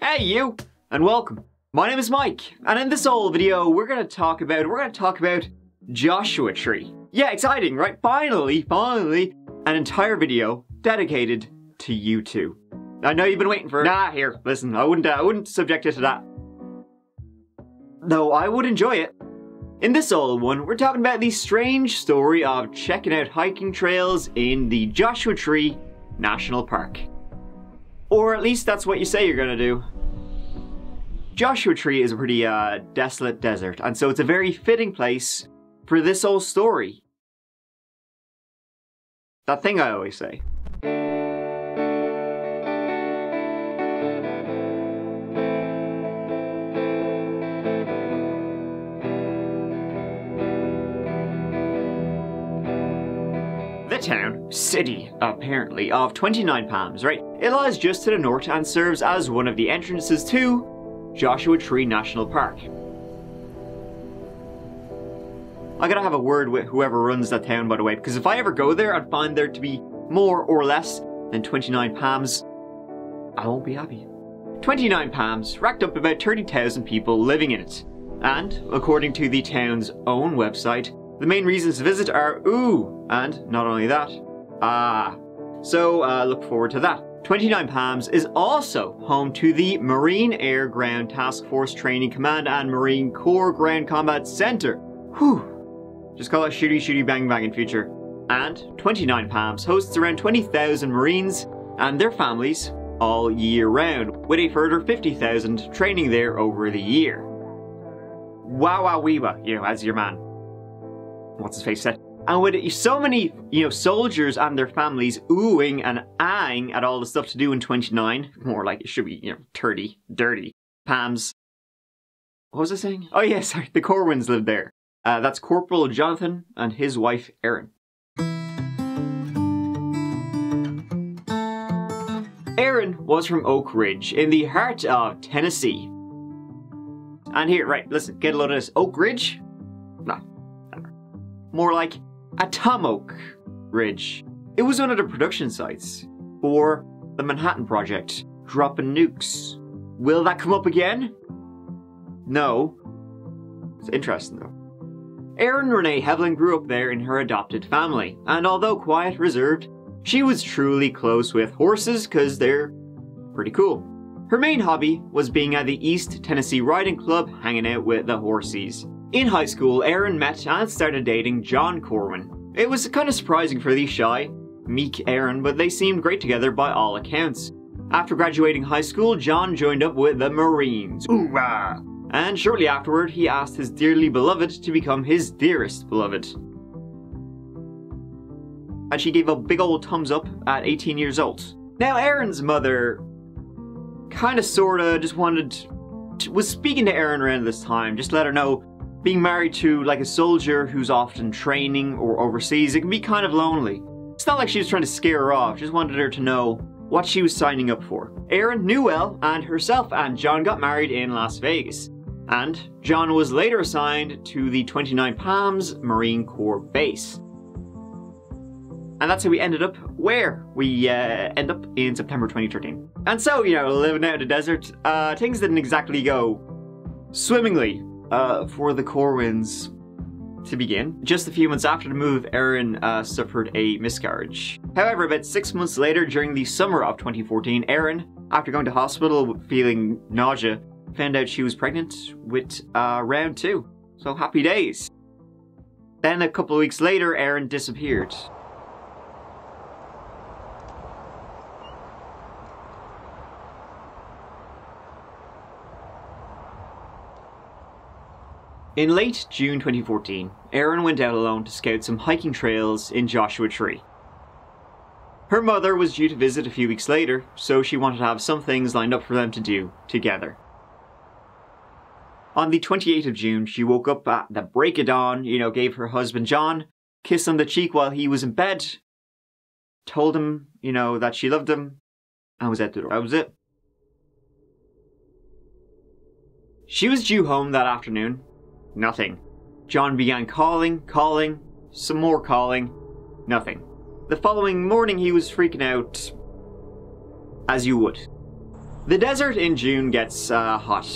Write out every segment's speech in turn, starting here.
Hey you, and welcome. My name is Mike, and in this whole video we're gonna talk about Joshua Tree. Yeah, exciting, right? Finally, an entire video dedicated to you two. I know you've been waiting for it. Nah, here, listen, I wouldn't subject you to that. Though I would enjoy it. In this old one, we're talking about the strange story of checking out hiking trails in the Joshua Tree National Park. Or at least that's what you say you're gonna do. Joshua Tree is a pretty desolate desert, and so it's a very fitting place for this old story. That thing I always say. The town, city, apparently, of 29 Palms, right? It lies just to the north and serves as one of the entrances to Joshua Tree National Park. I gotta have a word with whoever runs that town, by the way, because if I ever go there and find there to be more or less than 29 Palms, I won't be happy. 29 Palms racked up about 30,000 people living in it. And, according to the town's own website, the main reasons to visit are ooh, and not only that, ah. So look forward to that. 29 Palms is also home to the Marine Air Ground Task Force Training Command and Marine Corps Ground Combat Center. Whew. Just call it shooty shooty bang bang in future. And 29 Palms hosts around 20,000 Marines and their families all year round, with a further 50,000 training there over the year. Wow wow weeba, you know, as your man. What's his face said? And with so many, soldiers and their families oohing and ahhing at all the stuff to do in 29, more like it should be, 30, dirty, Palms. What was I saying? Oh yeah, sorry, the Corwins live there. That's Corporal Jonathan and his wife, Erin. Erin was from Oak Ridge in the heart of Tennessee. And here, right, listen, get a load of this. Oak Ridge? No. More like Atomic Ridge. It was one of the production sites for the Manhattan Project, dropping nukes. Will that come up again? No. It's interesting though. Erin Renee Heavlin grew up there in her adopted family, and although quiet, reserved, she was truly close with horses because they're pretty cool. Her main hobby was being at the East Tennessee Riding Club, hanging out with the horsies. In high school, Erin met and started dating John Corwin. It was kind of surprising for the shy, meek Erin, but they seemed great together by all accounts. After graduating high school, John joined up with the Marines. Hoorah! And shortly afterward, he asked his dearly beloved to become his dearest beloved. And she gave a big old thumbs up at 18 years old. Now, Erin's mother kinda sorta just was speaking to Erin around this time, just to let her know being married to like a soldier who's often training or overseas, it can be kind of lonely. It's not like she was trying to scare her off, just wanted her to know what she was signing up for. Erin knew well, and herself and John got married in Las Vegas. And John was later assigned to the 29 Palms Marine Corps base. And that's how we ended up where we end up in September 2013. And so, living out in the desert, things didn't exactly go swimmingly for the Corwins to begin. Just a few months after the move, Erin suffered a miscarriage. However, about 6 months later, during the summer of 2014, Erin, after going to hospital feeling nausea, found out she was pregnant with round 2. So happy days. Then a couple of weeks later, Erin disappeared. In late June 2014, Erin went out alone to scout some hiking trails in Joshua Tree. Her mother was due to visit a few weeks later, so she wanted to have some things lined up for them to do together. On the 28th of June, she woke up at the break of dawn, gave her husband John a kiss on the cheek while he was in bed, told him, that she loved him, and was out the door. That was it. She was due home that afternoon. Nothing. John began calling, some more calling, nothing. The following morning he was freaking out, as you would. The desert in June gets hot.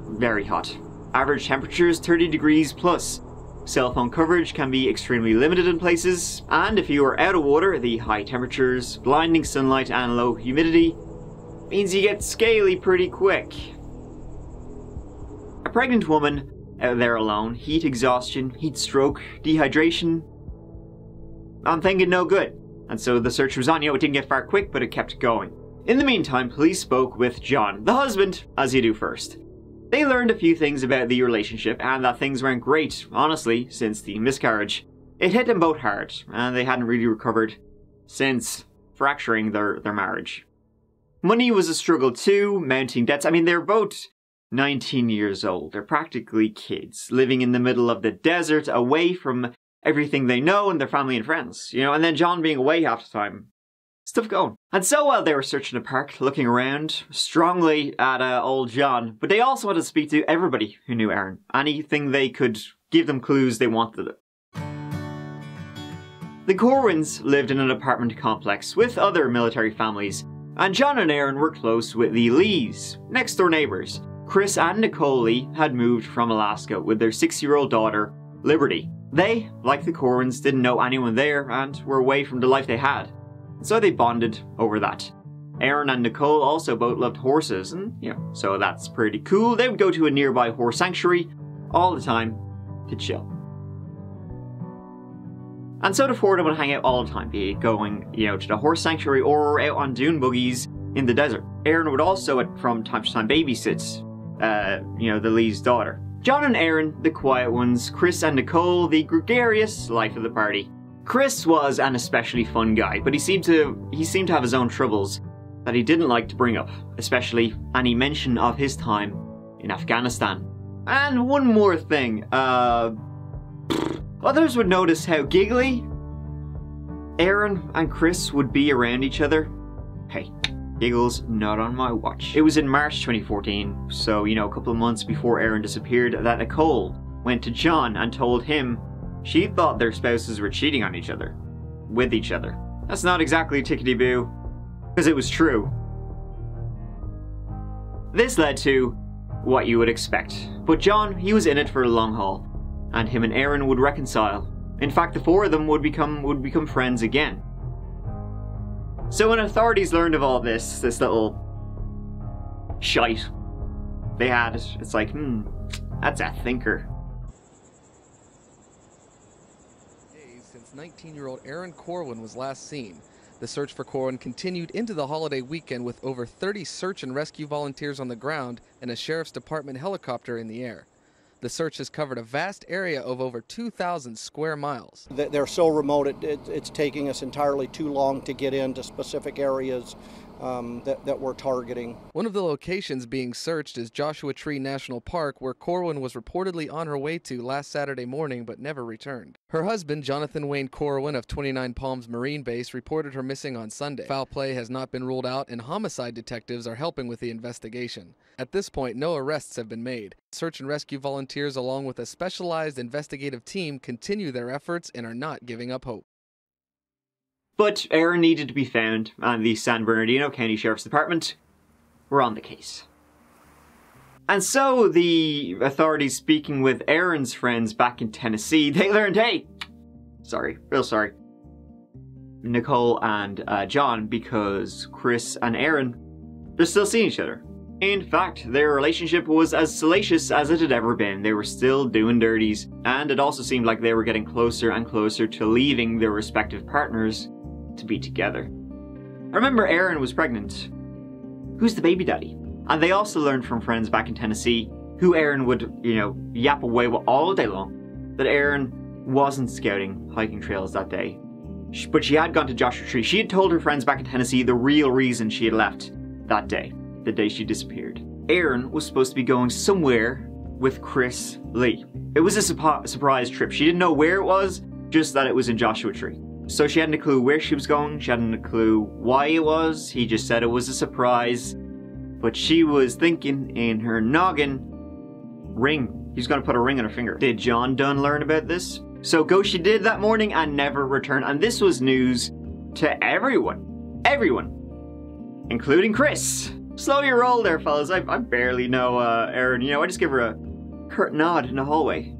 Very hot. Average temperatures 30 degrees plus. Cell phone coverage can be extremely limited in places, and if you are out of water, the high temperatures, blinding sunlight and low humidity means you get scaly pretty quick. A pregnant woman out there alone, heat exhaustion, heat stroke, dehydration, I'm thinking no good. And so the search was on. It didn't get far quick, but it kept going. In the meantime, police spoke with John, the husband, as you do first. They learned a few things about the relationship and that things weren't great, honestly, since the miscarriage. It hit them both hard, and they hadn't really recovered since fracturing their marriage. Money was a struggle too, mounting debts. I mean, they're both 19 years old. They're practically kids, living in the middle of the desert, away from everything they know and their family and friends, and then John being away half the time. Stuff going. And so while they were searching the park, looking around strongly at old John, but they also wanted to speak to everybody who knew Erin. Anything they could give them clues they wanted it. The Corwins lived in an apartment complex with other military families, and John and Erin were close with the Lees, next door neighbours. Chris and Nicole Lee had moved from Alaska with their 6-year-old daughter, Liberty. They, like the Corwins, didn't know anyone there and were away from the life they had. So they bonded over that. Erin and Nicole also both loved horses, and so that's pretty cool. They would go to a nearby horse sanctuary all the time to chill. And so the four of them would hang out all the time, be it going, to the horse sanctuary or out on dune buggies in the desert. Erin would also, from time to time, babysit, the Lee's daughter. John and Erin, the quiet ones. Chris and Nicole, the gregarious life of the party. Chris was an especially fun guy, but he seemed to have his own troubles that he didn't like to bring up, especially any mention of his time in Afghanistan. And one more thing, others would notice how giggly Erin and Chris would be around each other. Hey, giggles not on my watch. It was in March 2014, so a couple of months before Erin disappeared, that Nicole went to John and told him she thought their spouses were cheating on each other. With each other. That's not exactly tickety-boo, because it was true. This led to what you would expect. But John, he was in it for the long haul, and him and Erin would reconcile. In fact, the four of them would become friends again. So when authorities learned of all this little shite they had, it's like, that's a thinker. 19-year-old Erin Corwin was last seen. The search for Corwin continued into the holiday weekend with over 30 search and rescue volunteers on the ground and a sheriff's department helicopter in the air. The search has covered a vast area of over 2,000 square miles. They're so remote, it's taking us entirely too long to get into specific areas that we're targeting. One of the locations being searched is Joshua Tree National Park, where Corwin was reportedly on her way to last Saturday morning but never returned. Her husband, Jonathan Wayne Corwin of 29 Palms Marine Base, reported her missing on Sunday. Foul play has not been ruled out, and homicide detectives are helping with the investigation. At this point, no arrests have been made. Search and rescue volunteers, along with a specialized investigative team, continue their efforts and are not giving up hope. But Erin needed to be found, and the San Bernardino County Sheriff's Department were on the case. And so the authorities, speaking with Erin's friends back in Tennessee, they learned, hey, real sorry, Nicole and John, because Chris and Erin, they're still seeing each other. In fact, their relationship was as salacious as it had ever been. They were still doing dirties, and it also seemed like they were getting closer and closer to leaving their respective partners to be together. I remember Erin was pregnant. Who's the baby daddy? And they also learned from friends back in Tennessee, who Erin would, yap away with all day long, that Erin wasn't scouting hiking trails that day. But she had gone to Joshua Tree. She had told her friends back in Tennessee the real reason she had left that day, the day she disappeared. Erin was supposed to be going somewhere with Chris Lee. It was a surprise trip. She didn't know where it was, just that it was in Joshua Tree. So she hadn't a clue where she was going, she hadn't a clue why it was, he just said it was a surprise. But she was thinking in her noggin, ring. He's gonna put a ring on her finger. Did John Dunn learn about this? So go she did that morning and never returned, and this was news to everyone. Everyone. Including Chris. Slow your roll there, fellas. I barely know Erin. You know, I just give her a curt nod in the hallway.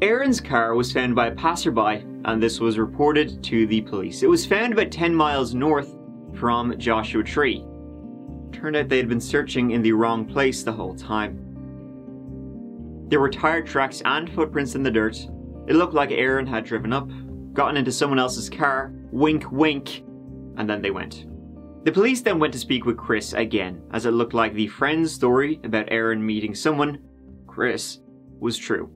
Erin's car was found by a passerby, and this was reported to the police. It was found about 10 miles north from Joshua Tree. Turned out they had been searching in the wrong place the whole time. There were tire tracks and footprints in the dirt. It looked like Erin had driven up, gotten into someone else's car, wink wink, and then they went. The police then went to speak with Chris again, as it looked like the friend's story about Erin meeting someone, Chris, was true.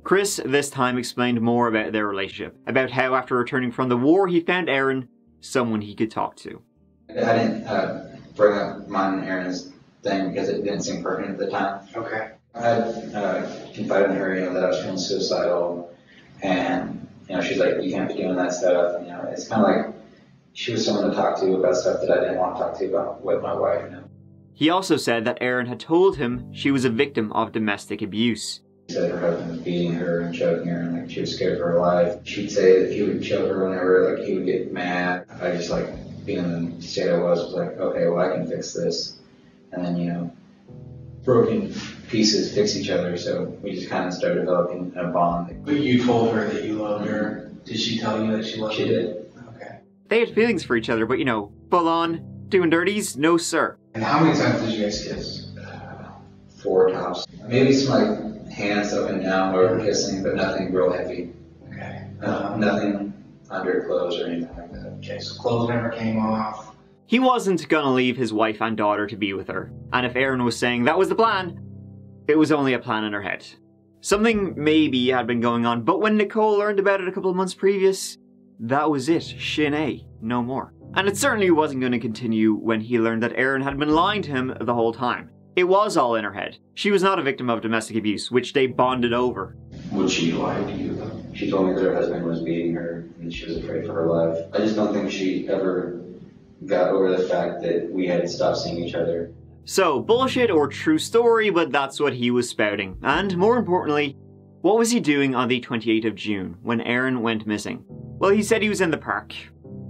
Chris this time explained more about their relationship, about how after returning from the war he found Erin someone he could talk to. I didn't bring up mine and Erin's thing because it didn't seem pertinent at the time. Okay. I had confided in her, you know, that I was feeling suicidal, and you know, she's like, "You can't be doing that stuff." And, you know, it's kind of like she was someone to talk to about stuff that I didn't want to talk to about with my wife. You know. He also said that Erin had told him she was a victim of domestic abuse. She said her husband was beating her and choking her, and like she was scared for her life. She'd say that if he would choke her whenever, like he would get mad. I just like being in the state I was like, okay, well I can fix this, and then you know, broken pieces fix each other. So we just kind of started developing a bond. But you told her that you loved her. Did she tell you that she loved you? She did. Okay. They had feelings for each other, but you know, full on, doing dirties, no sir. And how many times did you guys kiss? 4 tops. Maybe some like hands up and down or kissing, but nothing real heavy. Okay. Nothing under clothes or anything like that. Okay, so clothes never came off. He wasn't gonna leave his wife and daughter to be with her, and if Erin was saying that was the plan, it was only a plan in her head. Something maybe had been going on, but when Nicole learned about it a couple of months previous, that was it, shin A, no more. And it certainly wasn't going to continue when he learned that Erin had been lying to him the whole time. It was all in her head. She was not a victim of domestic abuse, which they bonded over. Would she lie to you though? She told me that her husband was beating her and she was afraid for her life. I just don't think she ever got over the fact that we had stopped seeing each other. So, bullshit or true story, but that's what he was spouting. And more importantly, what was he doing on the 28th of June when Erin went missing? Well, he said he was in the park.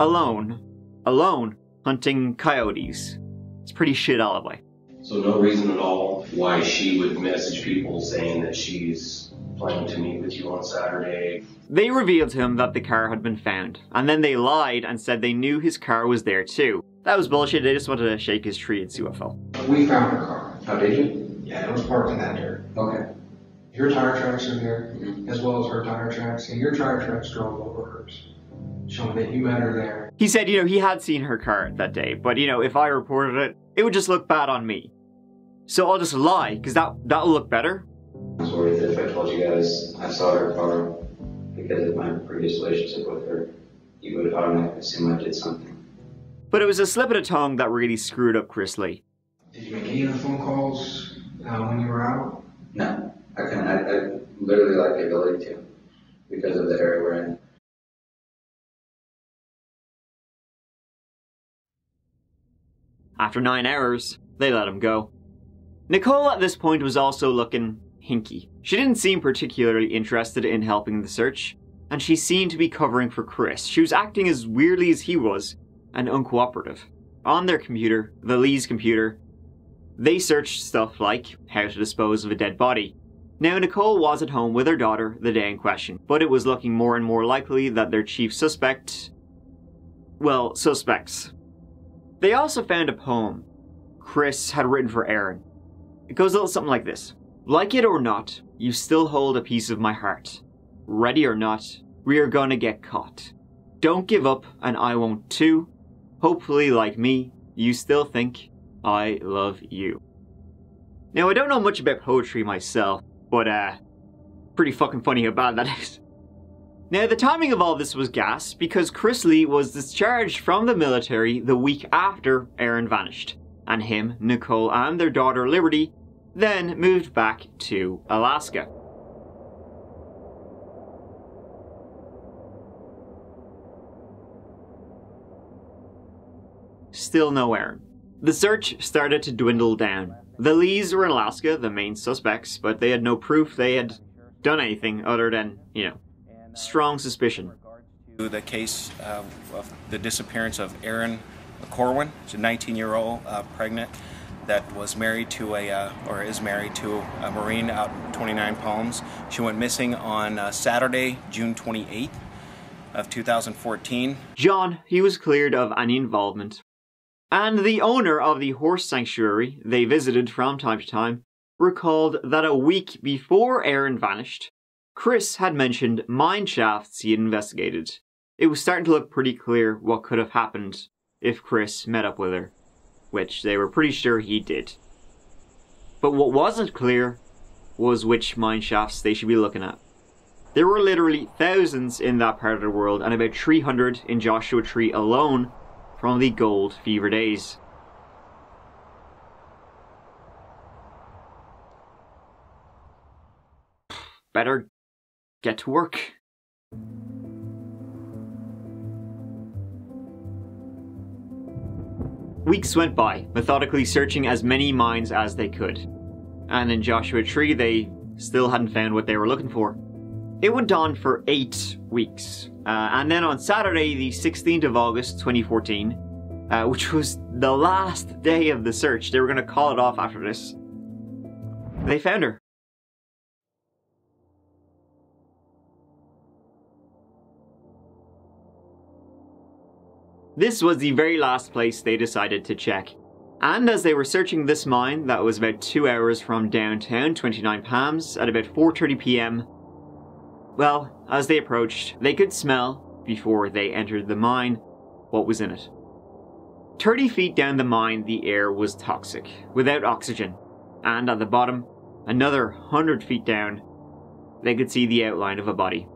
Alone, hunting coyotes. It's a pretty shit alibi. So no reason at all why she would message people saying that she's planning to meet with you on Saturday. They revealed to him that the car had been found, and then they lied and said they knew his car was there too. That was bullshit, they just wanted to shake his tree and see what fell. We found her car. Oh, did you? Yeah, it was parked in that dirt. Okay. Your tire tracks are there, as well as her tire tracks, and your tire tracks drove over hers, showing that you met her there. He said, you know, he had seen her car that day, but you know, if I reported it, it would just look bad on me. So I'll just lie, because that'll look better. I was worried that if I told you guys I saw her car because of my previous relationship with her, you would automatically assume I did something. But it was a slip of the tongue that really screwed up Chris Lee. Did you make any of the phone calls when you were out? No, I couldn't. I literally lack the ability to because of the area we're in. After 9 hours, they let him go. Nicole at this point was also looking hinky. She didn't seem particularly interested in helping the search, and she seemed to be covering for Chris. She was acting as weirdly as he was, and uncooperative. On their computer, the Lee's computer, they searched stuff like how to dispose of a dead body. Now, Nicole was at home with her daughter the day in question, but it was looking more and more likely that their chief suspect... well, suspects. They also found a poem Chris had written for Erin. It goes a little something like this. Like it or not, you still hold a piece of my heart. Ready or not, we are gonna get caught. Don't give up and I won't too. Hopefully, like me, you still think I love you. Now, I don't know much about poetry myself, but pretty fucking funny how bad that is. Now, the timing of all this was gas because Chris Lee was discharged from the military the week after Erin vanished, and him, Nicole, and their daughter Liberty then moved back to Alaska. Still no Erin. The search started to dwindle down. The Lees were in Alaska, the main suspects, but they had no proof they had done anything other than, you know, strong suspicion. The case of the disappearance of Erin Corwin. She's a 19-year-old pregnant that was married to or is married to a Marine out in 29 Palms. She went missing on Saturday, June 28th of 2014. John, he was cleared of any involvement. And the owner of the horse sanctuary they visited from time to time recalled that a week before Erin vanished, Chris had mentioned mine shafts he had investigated. It was starting to look pretty clear what could have happened if Chris met up with her, which they were pretty sure he did. But what wasn't clear was which mine shafts they should be looking at. There were literally thousands in that part of the world, and about 300 in Joshua Tree alone from the gold fever days. Better get to work. Weeks went by, methodically searching as many mines as they could. And in Joshua Tree, they still hadn't found what they were looking for. It went on for 8 weeks. And then on Saturday, the 16th of August, 2014, which was the last day of the search, they were going to call it off after this, they found her. This was the very last place they decided to check. And as they were searching this mine that was about 2 hours from downtown 29 Palms at about 4:30 p.m, well, as they approached, they could smell, before they entered the mine, what was in it. 30 feet down the mine, the air was toxic, without oxygen. And at the bottom, another 100 feet down, they could see the outline of a body.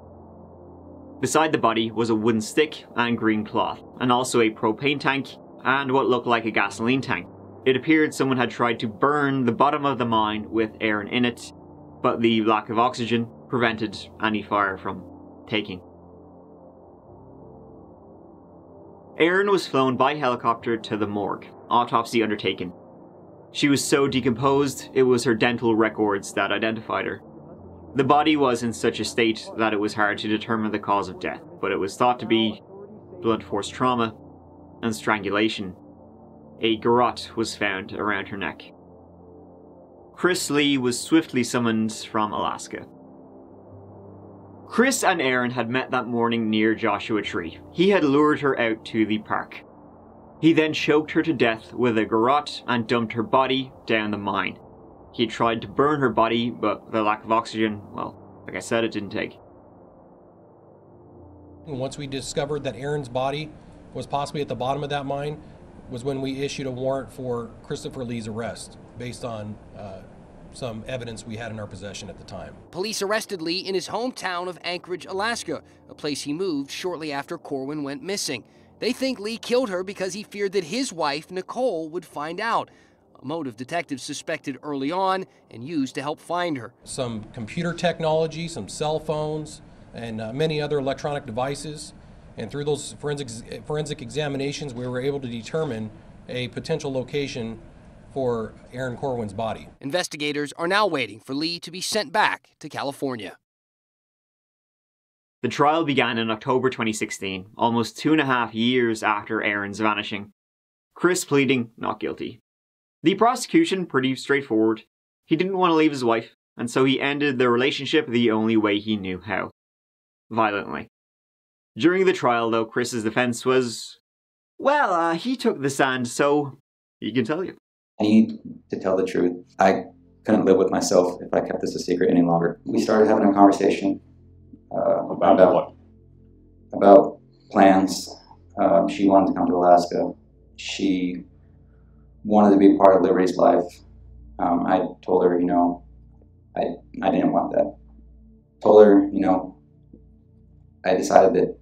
Beside the body was a wooden stick and green cloth, and also a propane tank and what looked like a gasoline tank. It appeared someone had tried to burn the bottom of the mine with Erin in it, but the lack of oxygen prevented any fire from taking. Erin was flown by helicopter to the morgue, autopsy undertaken. She was so decomposed, it was her dental records that identified her. The body was in such a state that it was hard to determine the cause of death, but it was thought to be blunt force trauma and strangulation. A garrote was found around her neck. Chris Lee was swiftly summoned from Alaska. Chris and Erin had met that morning near Joshua Tree. He had lured her out to the park. He then choked her to death with a garrote and dumped her body down the mine. He tried to burn her body, but the lack of oxygen, well, like I said, it didn't take. Once we discovered that Erin's body was possibly at the bottom of that mine, was when we issued a warrant for Christopher Lee's arrest, based on some evidence we had in our possession at the time. Police arrested Lee in his hometown of Anchorage, Alaska, a place he moved shortly after Corwin went missing. They think Lee killed her because he feared that his wife, Nicole, would find out. A motive detectives suspected early on and used to help find her. Some computer technology, some cell phones, and many other electronic devices. And through those forensic examinations, we were able to determine a potential location for Erin Corwin's body. Investigators are now waiting for Lee to be sent back to California. The trial began in October 2016, almost 2.5 years after Erin's vanishing. Chris pleading not guilty. The prosecution pretty straightforward. He didn't want to leave his wife, and so he ended the relationship the only way he knew how. Violently. During the trial, though, Chris's defense was, well, he took the stand, so he can tell you. I need to tell the truth. I couldn't live with myself if I kept this a secret any longer. We started having a conversation about what? About plans. She wanted to come to Alaska. She wanted to be part of Liberty's life. I told her, I didn't want that. Told her, I decided that,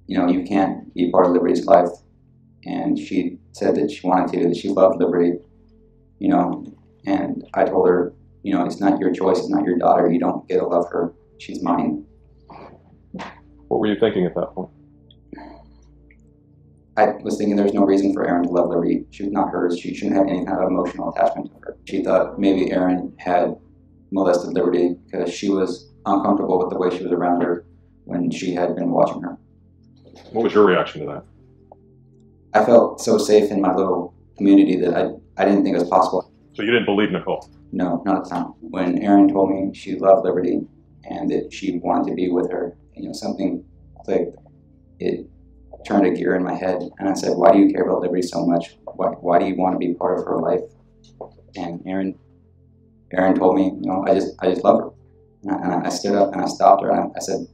you can't be part of Liberty's life. And she said that she wanted to, that she loved Liberty, and I told her, it's not your choice, it's not your daughter, you don't get to love her, she's mine. What were you thinking at that point? I was thinking there's no reason for Erin to love Liberty. She was not hers. She shouldn't have any kind of emotional attachment to her. She thought maybe Erin had molested Liberty because she was uncomfortable with the way she was around her when she had been watching her. What was your reaction to that? I felt so safe in my little community that I didn't think it was possible. So you didn't believe Nicole? No, not at the time. When Erin told me she loved Liberty and that she wanted to be with her, something clicked. It turned a gear in my head, and I said, why do you care about Liberty so much? Why do you want to be part of her life? And Erin told me, I just love her. And I stood up and I stopped her and I said,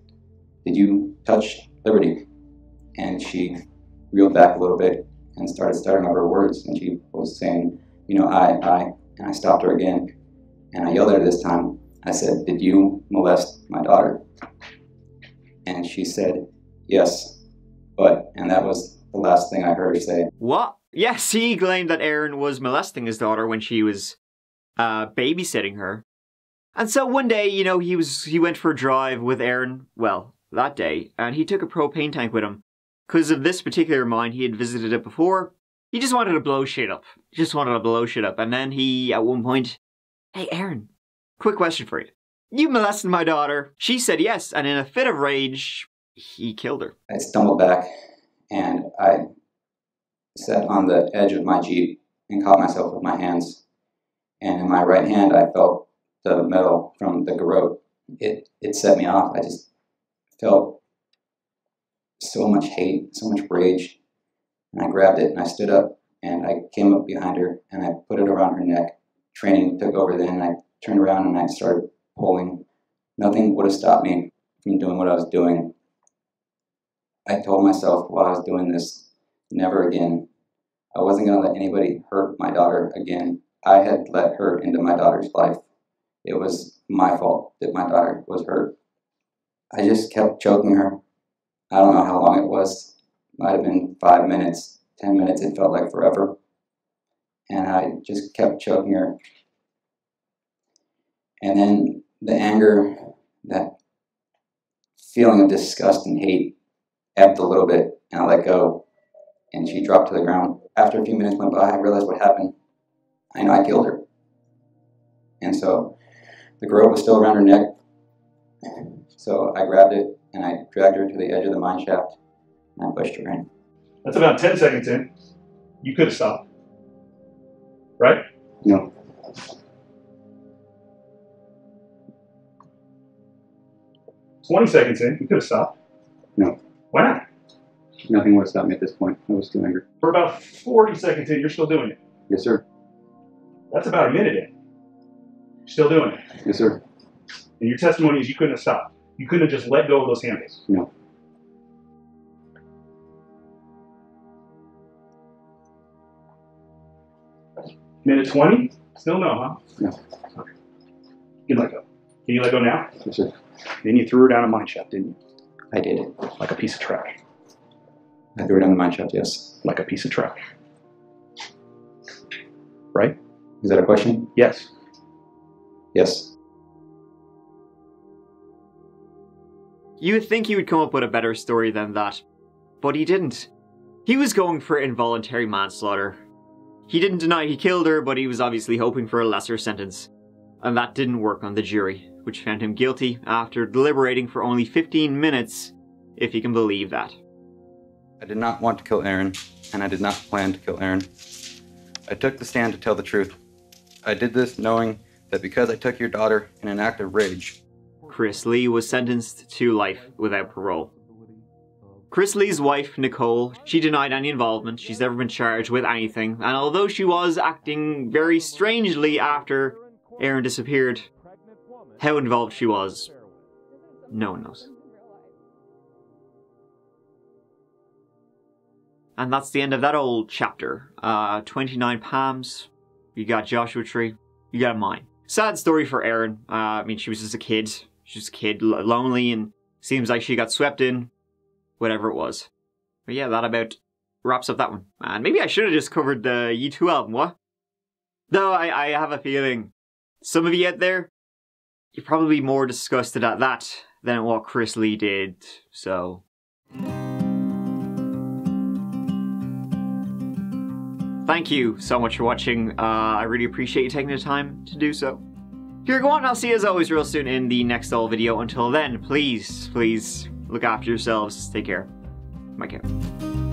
did you touch Liberty? And she reeled back a little bit and started stuttering over her words, and she was saying, I, and I stopped her again, and I yelled at her this time. I said, did you molest my daughter? And she said, yes, and that was the last thing I heard her say. What? Yes, he claimed that Erin was molesting his daughter when she was babysitting her. And so one day, he went for a drive with Erin, well, that day, and he took a propane tank with him. Because of this particular mine, he had visited it before. He just wanted to blow shit up. And then he, at one point, hey, Erin, quick question for you. You molested my daughter. She said yes, and in a fit of rage, he killed her. I stumbled back, and I sat on the edge of my Jeep and caught myself with my hands. And in my right hand, I felt the metal from the garrote. It set me off. I just felt so much hate, so much rage. And I grabbed it and I stood up and I came up behind her and I put it around her neck. Training took over then, and I turned around and I started pulling. Nothing would have stopped me from doing what I was doing. I told myself while I was doing this, never again. I wasn't going to let anybody hurt my daughter again. I had let her into my daughter's life. It was my fault that my daughter was hurt. I just kept choking her. I don't know how long it was. Might have been 5 minutes, 10 minutes. It felt like forever. And I just kept choking her. And then the anger, that feeling of disgust and hate ebbed a little bit, and I let go. And she dropped to the ground. After a few minutes went by, I realized what happened. I know I killed her. And so the garrote was still around her neck. So I grabbed it and I dragged her to the edge of the mine shaft and I pushed her in. That's about 10 seconds in. You could have stopped. Right? No. "20 seconds in, you could have stopped. No. Why not? Nothing would have stopped me at this point. I was too angry. For about 40 seconds in, you're still doing it. Yes, sir. That's about a minute in. You're still doing it. Yes, sir. And your testimony is you couldn't have stopped. You couldn't have just let go of those handles. No. Minute 20? Still no, huh? No. Okay. You can let go. Can you let go now? Yes, sir. Then you threw her down a mine shaft, didn't you? I did. Like a piece of trash. I threw it on the mine shaft, yes. Like a piece of trash. Right? Is that a question? Yes. Yes. You would think he would come up with a better story than that, but he didn't. He was going for involuntary manslaughter. He didn't deny he killed her, but he was obviously hoping for a lesser sentence. And that didn't work on the jury, which found him guilty after deliberating for only 15 minutes, if you can believe that. I did not want to kill Erin, and I did not plan to kill Erin. I took the stand to tell the truth. I did this knowing that because I took your daughter in an act of rage. Chris Lee was sentenced to life without parole. Chris Lee's wife, Nicole, she denied any involvement. She's never been charged with anything, and although she was acting very strangely after Erin disappeared, how involved she was, no one knows. And that's the end of that old chapter. 29 Palms, you got Joshua Tree, you got mine. Sad story for Erin. I mean, she was just a kid. She was a kid, lonely, and seems like she got swept in, whatever it was. But yeah, that about wraps up that one. And maybe I should have just covered the U2 album, what? Though I have a feeling some of you out there, you're probably more disgusted at that than at what Chris Lee did, so... Thank you so much for watching. I really appreciate you taking the time to do so. Here, go on, I'll see you as always real soon in the next video. Until then, please, please look after yourselves. Take care. Mike out.